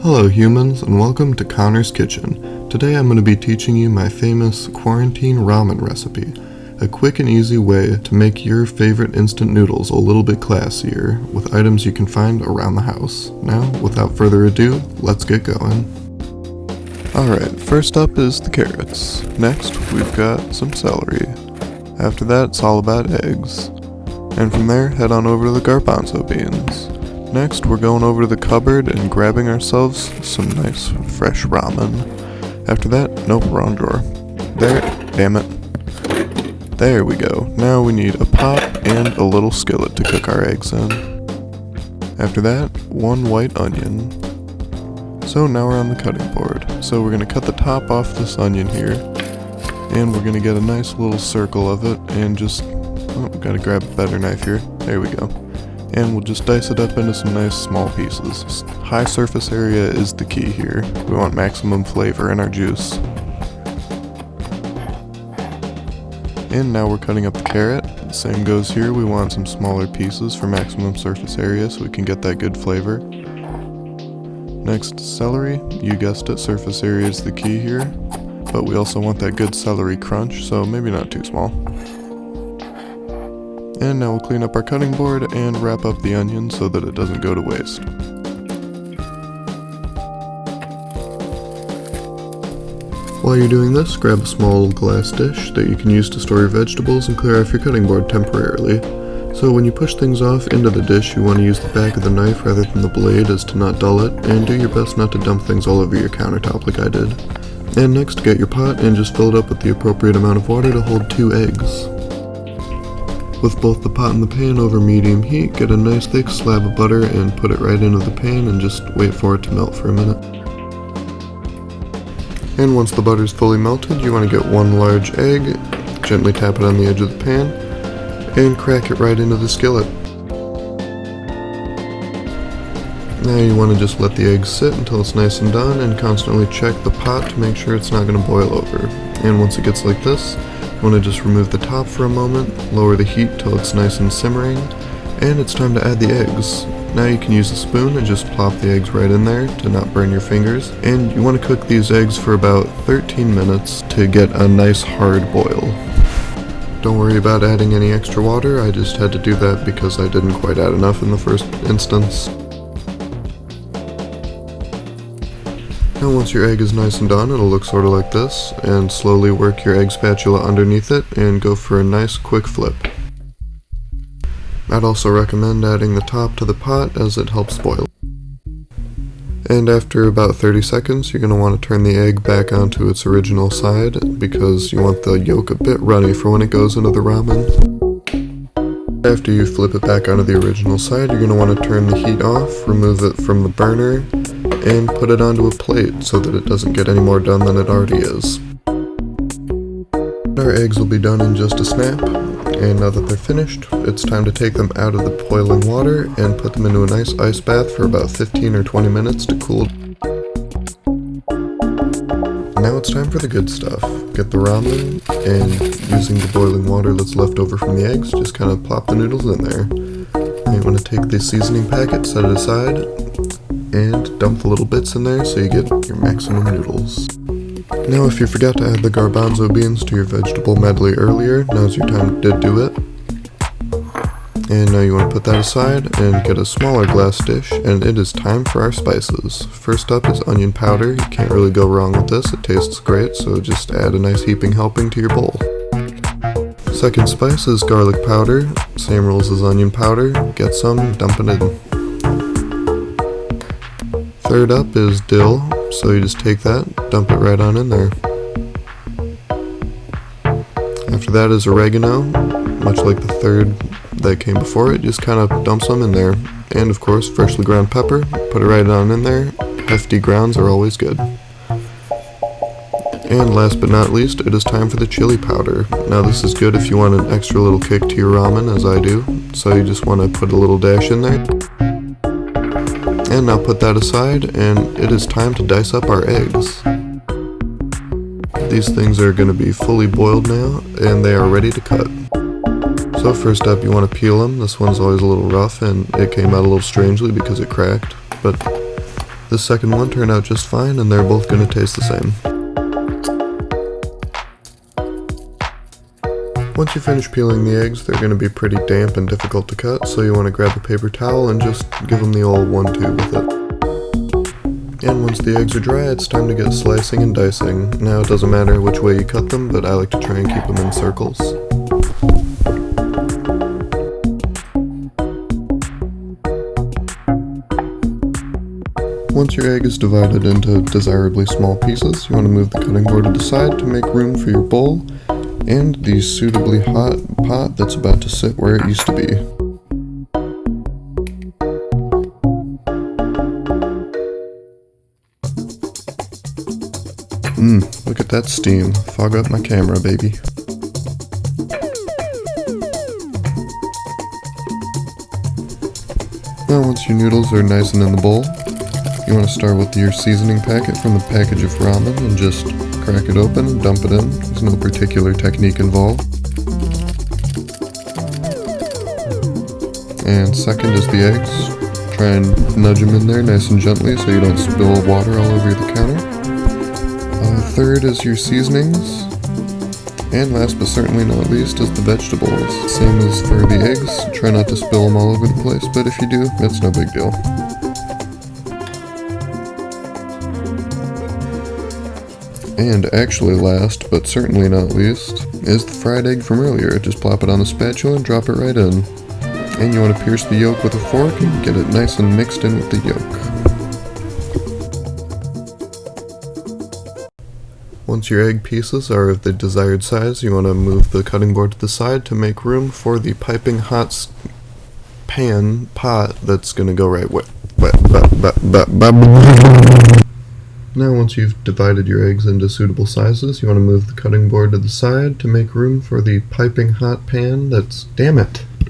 Hello humans, and welcome to Connor's Kitchen. Today I'm going to be teaching you my famous quarantine ramen recipe, a quick and easy way to make your favorite instant noodles a little bit classier with items you can find around the house. Now, without further ado, let's get going. Alright, first up is the carrots. Next, we've got some celery. After that, it's all about eggs. And from there, head on over to the garbanzo beans. Next, we're going over to the cupboard and grabbing ourselves some nice fresh ramen. After that, nope, wrong drawer. There, damn it. There we go. Now we need a pot and a little skillet to cook our eggs in. After that, one white onion. So now we're on the cutting board. So we're going to cut the top off this onion here. And we're going to get a nice little circle of it and just, gotta grab a better knife here. There we go. And we'll just dice it up into some nice small pieces. High surface area is the key here. We want maximum flavor in our juice. And now we're cutting up the carrot. The same goes here, we want some smaller pieces for maximum surface area so we can get that good flavor. Next, celery. You guessed it, surface area is the key here. But we also want that good celery crunch, so maybe not too small. And now we'll clean up our cutting board and wrap up the onion so that it doesn't go to waste. While you're doing this, grab a small glass dish that you can use to store your vegetables and clear off your cutting board temporarily. So when you push things off into the dish, you want to use the back of the knife rather than the blade as to not dull it, and do your best not to dump things all over your countertop like I did. And next, get your pot and just fill it up with the appropriate amount of water to hold 2 eggs. With both the pot and the pan over medium heat, get a nice thick slab of butter and put it right into the pan and just wait for it to melt for a minute. And once the butter is fully melted, you want to get 1 large egg, gently tap it on the edge of the pan, and crack it right into the skillet. Now you want to just let the egg sit until it's nice and done and constantly check the pot to make sure it's not going to boil over. And once it gets like this, you want to just remove the top for a moment, lower the heat till it's nice and simmering, and it's time to add the eggs. Now you can use a spoon and just plop the eggs right in there to not burn your fingers. And you want to cook these eggs for about 13 minutes to get a nice hard boil. Don't worry about adding any extra water, I just had to do that because I didn't quite add enough in the first instance. Now once your egg is nice and done, it'll look sort of like this, and slowly work your egg spatula underneath it and go for a nice quick flip. I'd also recommend adding the top to the pot as it helps boil. And after about 30 seconds, you're going to want to turn the egg back onto its original side because you want the yolk a bit runny for when it goes into the ramen. After you flip it back onto the original side, you're going to want to turn the heat off, remove it from the burner, and put it onto a plate so that it doesn't get any more done than it already is. Our eggs will be done in just a snap, and now that they're finished, it's time to take them out of the boiling water and put them into a nice ice bath for about 15 or 20 minutes to cool. Now it's time for the good stuff. Get the ramen, and using the boiling water that's left over from the eggs, just kind of plop the noodles in there. Now you want to take the seasoning packet, set it aside, and dump the little bits in there so you get your maximum noodles. Now if you forgot to add the garbanzo beans to your vegetable medley earlier, now's your time to do it. And now you want to put that aside and get a smaller glass dish, and it is time for our spices. First up is onion powder. You can't really go wrong with this, it tastes great, so just add a nice heaping helping to your bowl. Second spice is garlic powder. Same rules as onion powder. Get some, dump it in. Third up is dill, so you just take that, dump it right on in there. After that is oregano, much like the third that came before it, just kind of dump some in there. And of course, freshly ground pepper, put it right on in there. Hefty grounds are always good. And last but not least, it is time for the chili powder. Now this is good if you want an extra little kick to your ramen, as I do, so you just want to put a little dash in there. And now put that aside, and it is time to dice up our eggs. These things are going to be fully boiled now, and they are ready to cut. So first up, you want to peel them. This one's always a little rough, and it came out a little strangely because it cracked, but The second one turned out just fine, and they're both going to taste the same. Once you finish peeling the eggs, they're going to be pretty damp and difficult to cut, so you want to grab a paper towel and just give them the old 1-2 with it. And once the eggs are dry, it's time to get slicing and dicing. Now, it doesn't matter which way you cut them, but I like to try and keep them in circles. Once your egg is divided into desirably small pieces, you want to move the cutting board to the side to make room for your bowl and the suitably hot pot that's about to sit where it used to be. Look at that steam. Fog up my camera, baby. Now once your noodles are nice and in the bowl, you want to start with your seasoning packet from the package of ramen and just crack it open and dump it in. There's no particular technique involved. And second is the eggs. Try and nudge them in there nice and gently so you don't spill water all over the counter. Third is your seasonings. And last but certainly not least is the vegetables. Same as for the eggs. Try not to spill them all over the place, but if you do, it's no big deal. And actually last, but certainly not least, is the fried egg from earlier. Just plop it on the spatula and drop it right in. And you want to pierce the yolk with a fork and get it nice and mixed in with the yolk. Once your egg pieces are of the desired size, you want to move the cutting board to the side to make room for the piping hot pot that's going to go right wet. Now once you've divided your eggs into suitable sizes, you want to move the cutting board to the side to make room for the piping hot pan that's... Damn it!